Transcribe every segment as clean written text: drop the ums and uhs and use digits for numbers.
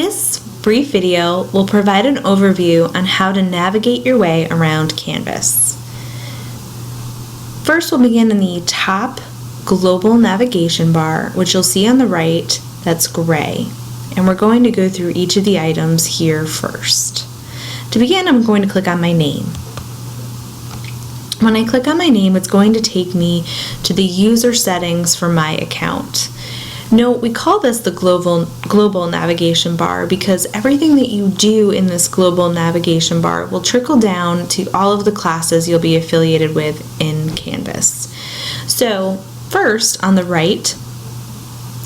This brief video will provide an overview on how to navigate your way around Canvas. First, we'll begin in the top global navigation bar, which you'll see on the right that's gray. And we're going to go through each of the items here first. To begin, I'm going to click on my name. When I click on my name, it's going to take me to the user settings for my account. Note, we call this the global navigation bar because everything that you do in this global navigation bar will trickle down to all of the classes you'll be affiliated with in Canvas. So first, on the right,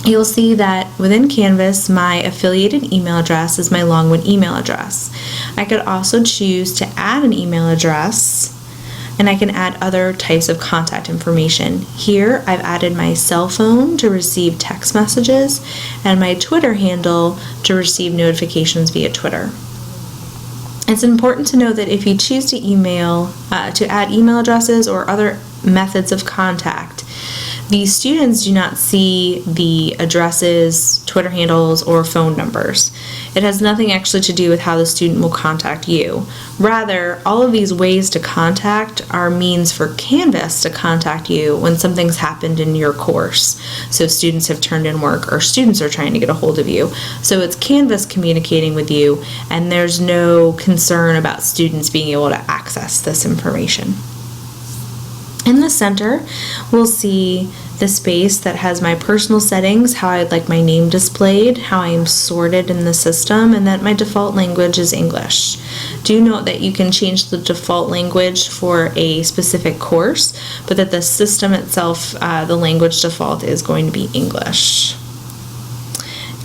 you'll see that within Canvas, my affiliated email address is my Longwood email address. I could also choose to add an email address, and I can add other types of contact information. Here, I've added my cell phone to receive text messages and my Twitter handle to receive notifications via Twitter. It's important to know that if you choose to add email addresses or other methods of contact, the students do not see the addresses, Twitter handles, or phone numbers. It has nothing actually to do with how the student will contact you. Rather, all of these ways to contact are means for Canvas to contact you when something's happened in your course. So students have turned in work or students are trying to get a hold of you. So it's Canvas communicating with you, and there's no concern about students being able to access this information. In the center, we'll see the space that has my personal settings, how I'd like my name displayed, how I am sorted in the system, and that my default language is English. Do note that you can change the default language for a specific course, but that the system itself, the language default is going to be English.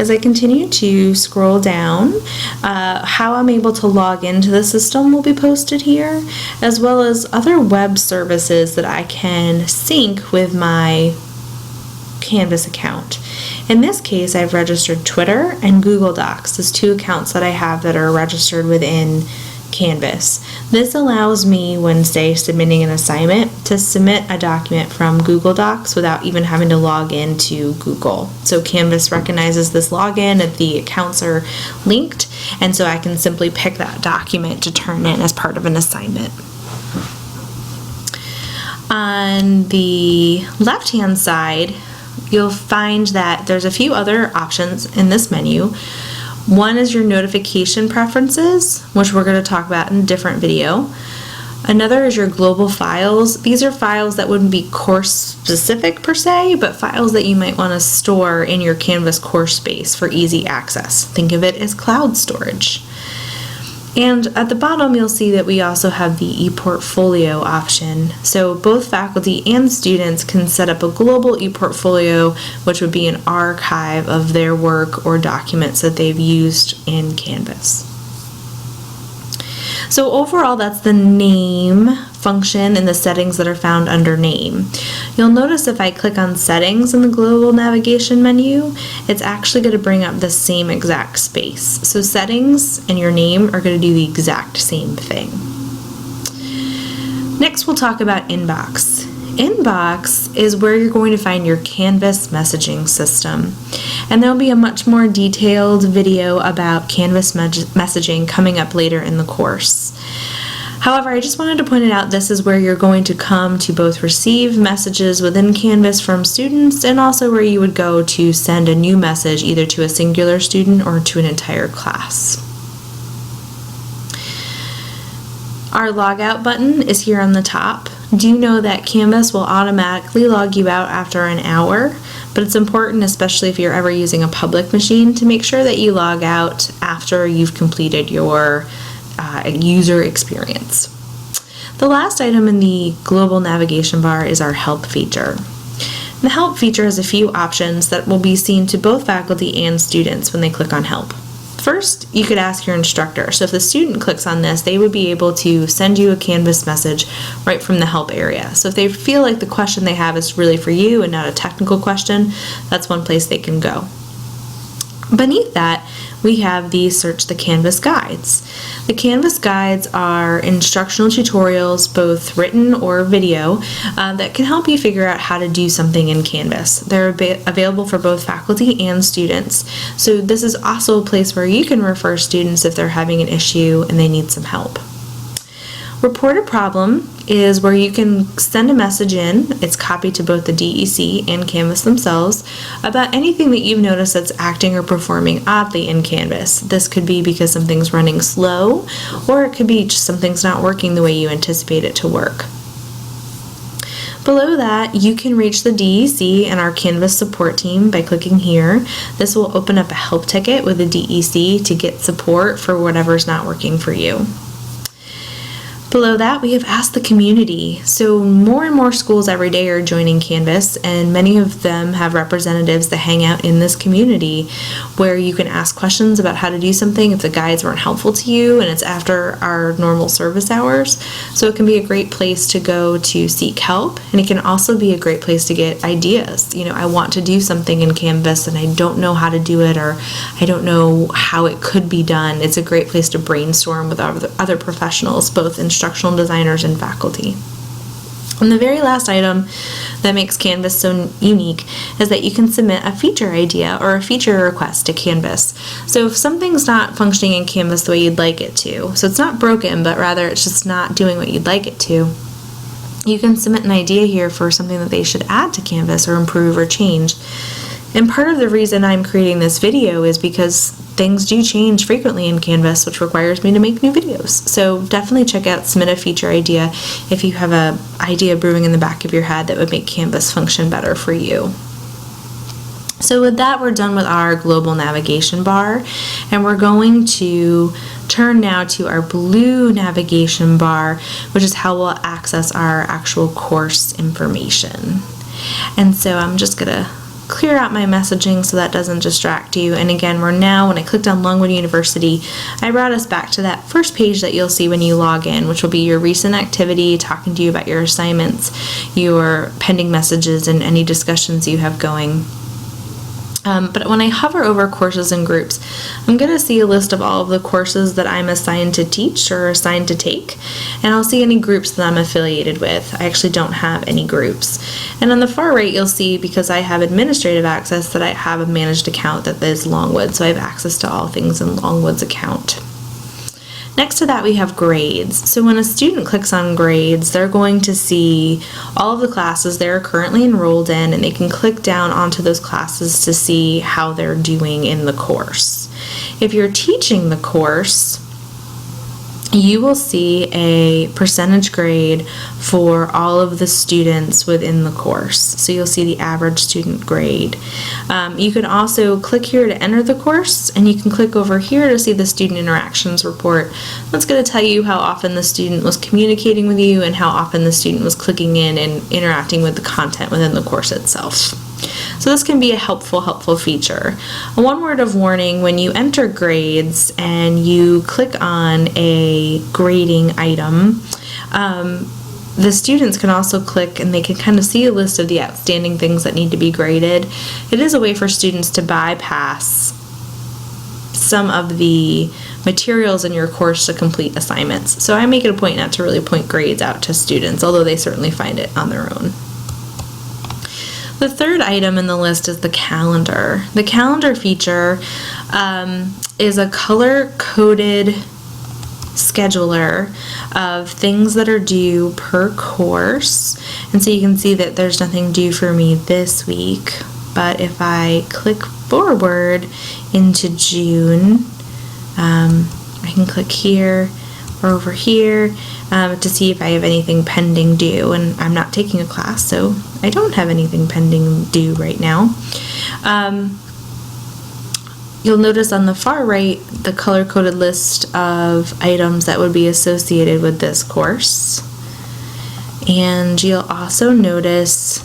As I continue to scroll down, how I'm able to log into the system will be posted here, as well as other web services that I can sync with my Canvas account. In this case, I've registered Twitter and Google Docs as two accounts that I have that are registered within Canvas. This allows me, when, say, submitting an assignment, to submit a document from Google Docs without even having to log into Google. So Canvas recognizes this login that the accounts are linked, and so I can simply pick that document to turn in as part of an assignment. On the left-hand side, you'll find that there's a few other options in this menu. One is your notification preferences, which we're going to talk about in a different video. Another is your global files. These are files that wouldn't be course specific per se, but files that you might want to store in your Canvas course space for easy access. Think of it as cloud storage. And at the bottom, you'll see that we also have the ePortfolio option. So both faculty and students can set up a global ePortfolio, which would be an archive of their work or documents that they've used in Canvas. So overall, that's the name function and the settings that are found under name. You'll notice if I click on settings in the global navigation menu, it's actually going to bring up the same exact space. So settings and your name are going to do the exact same thing. Next, we'll talk about Inbox. Inbox is where you're going to find your Canvas messaging system. And there'll be a much more detailed video about Canvas messaging coming up later in the course. However, I just wanted to point it out, this is where you're going to come to both receive messages within Canvas from students and also where you would go to send a new message either to a singular student or to an entire class. Our logout button is here on the top. Do know that Canvas will automatically log you out after an hour, but it's important, especially if you're ever using a public machine, to make sure that you log out after you've completed your user experience. The last item in the global navigation bar is our help feature. The help feature has a few options that will be seen to both faculty and students when they click on help. First, you could ask your instructor. So if the student clicks on this, they would be able to send you a Canvas message right from the help area. So if they feel like the question they have is really for you and not a technical question, that's one place they can go. Beneath that, we have the Search the Canvas guides. The Canvas guides are instructional tutorials, both written or video, that can help you figure out how to do something in Canvas. They're available for both faculty and students. So this is also a place where you can refer students if they're having an issue and they need some help. Report a problem is where you can send a message in, it's copied to both the DEC and Canvas themselves, about anything that you've noticed that's acting or performing oddly in Canvas. This could be because something's running slow, or it could be just something's not working the way you anticipate it to work. Below that, you can reach the DEC and our Canvas support team by clicking here. This will open up a help ticket with the DEC to get support for whatever's not working for you. Below that, we have Ask the Community. So more and more schools every day are joining Canvas, and many of them have representatives that hang out in this community where you can ask questions about how to do something if the guides weren't helpful to you and it's after our normal service hours. So it can be a great place to go to seek help, and it can also be a great place to get ideas. I want to do something in Canvas and I don't know how to do it, or I don't know how it could be done. It's a great place to brainstorm with other professionals, both instructional designers and faculty. And the very last item that makes Canvas so unique is that you can submit a feature idea or a feature request to Canvas. So if something's not functioning in Canvas the way you'd like it to, so it's not broken, but rather it's just not doing what you'd like it to, you can submit an idea here for something that they should add to Canvas or improve or change. And part of the reason I'm creating this video is because things do change frequently in Canvas, which requires me to make new videos. So definitely check out Submit a Feature Idea if you have an idea brewing in the back of your head that would make Canvas function better for you. So with that, we're done with our global navigation bar, and we're going to turn now to our blue navigation bar, which is how we'll access our actual course information. And so I'm just going to clear out my messaging so that doesn't distract you. And again, when I clicked on Longwood University, I brought us back to that first page that you'll see when you log in, which will be your recent activity, talking to you about your assignments, your pending messages, and any discussions you have going. But when I hover over courses and groups, I'm going to see a list of all of the courses that I'm assigned to teach or assigned to take, and I'll see any groups that I'm affiliated with. I actually don't have any groups. And on the far right, you'll see, because I have administrative access, that I have a managed account that is Longwood, so I have access to all things in Longwood's account. Next to that, we have grades. So when a student clicks on grades, they're going to see all of the classes they're currently enrolled in, and they can click down onto those classes to see how they're doing in the course. If you're teaching the course, you will see a percentage grade for all of the students within the course. So you'll see the average student grade. You can also click here to enter the course, and you can click over here to see the student interactions report. That's going to tell you how often the student was communicating with you and how often the student was clicking in and interacting with the content within the course itself. So this can be a helpful feature. One word of warning: when you enter grades and you click on a grading item, the students can also click and they can kind of see a list of the outstanding things that need to be graded. It is a way for students to bypass some of the materials in your course to complete assignments. So I make it a point not to really point grades out to students, although they certainly find it on their own. The third item in the list is the calendar. The calendar feature is a color-coded scheduler of things that are due per course. And so you can see that there's nothing due for me this week. But if I click forward into June, I can click here or over here to see if I have anything pending due. And I'm not taking a class, so I don't have anything pending due right now. You'll notice on the far right the color-coded list of items that would be associated with this course. And you'll also notice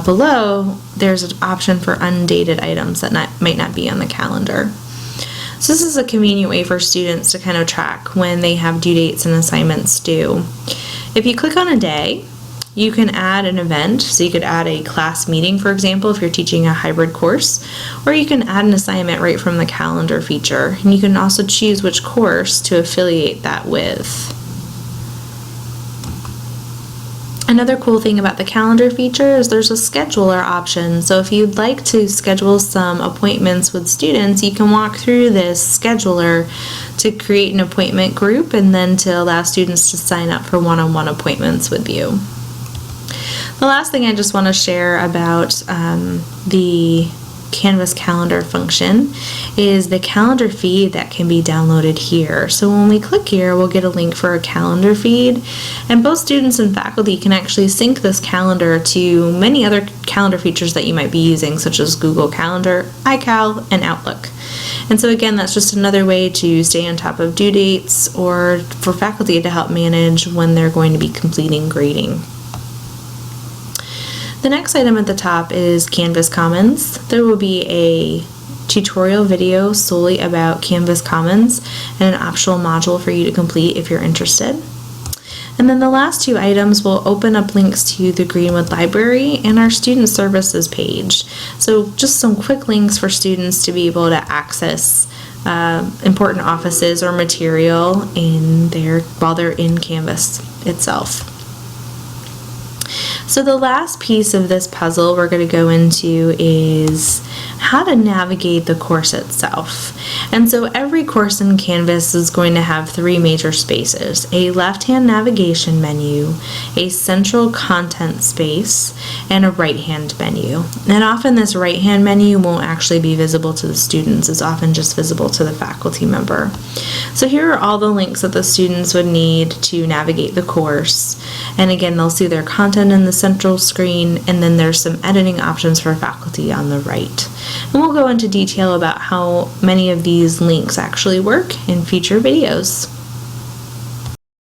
below there's an option for undated items that might not be on the calendar. So this is a convenient way for students to kind of track when they have due dates and assignments due. If you click on a day, You can add an event, so you could add a class meeting, for example, if you're teaching a hybrid course, or you can add an assignment right from the calendar feature. And you can also choose which course to affiliate that with. Another cool thing about the calendar feature is there's a scheduler option. So if you'd like to schedule some appointments with students, you can walk through this scheduler to create an appointment group and then to allow students to sign up for one-on-one appointments with you. The last thing I just want to share about the Canvas calendar function is the calendar feed that can be downloaded here. So when we click here, we'll get a link for a calendar feed, and both students and faculty can actually sync this calendar to many other calendar features that you might be using, such as Google Calendar, iCal, and Outlook. And so again, that's just another way to stay on top of due dates or for faculty to help manage when they're going to be completing grading. The next item at the top is Canvas Commons. There will be a tutorial video solely about Canvas Commons and an optional module for you to complete if you're interested. And then the last two items will open up links to the Greenwood Library and our Student Services page. So just some quick links for students to be able to access important offices or material while they're in Canvas itself. So the last piece of this puzzle we're going to go into is how to navigate the course itself. And so every course in Canvas is going to have three major spaces: a left-hand navigation menu, a central content space, and a right-hand menu. And often this right-hand menu won't actually be visible to the students. It's often just visible to the faculty member. So here are all the links that the students would need to navigate the course. And again, they'll see their content in the central screen, and then there's some editing options for faculty on the right. And we'll go into detail about how many of these links actually work in future videos.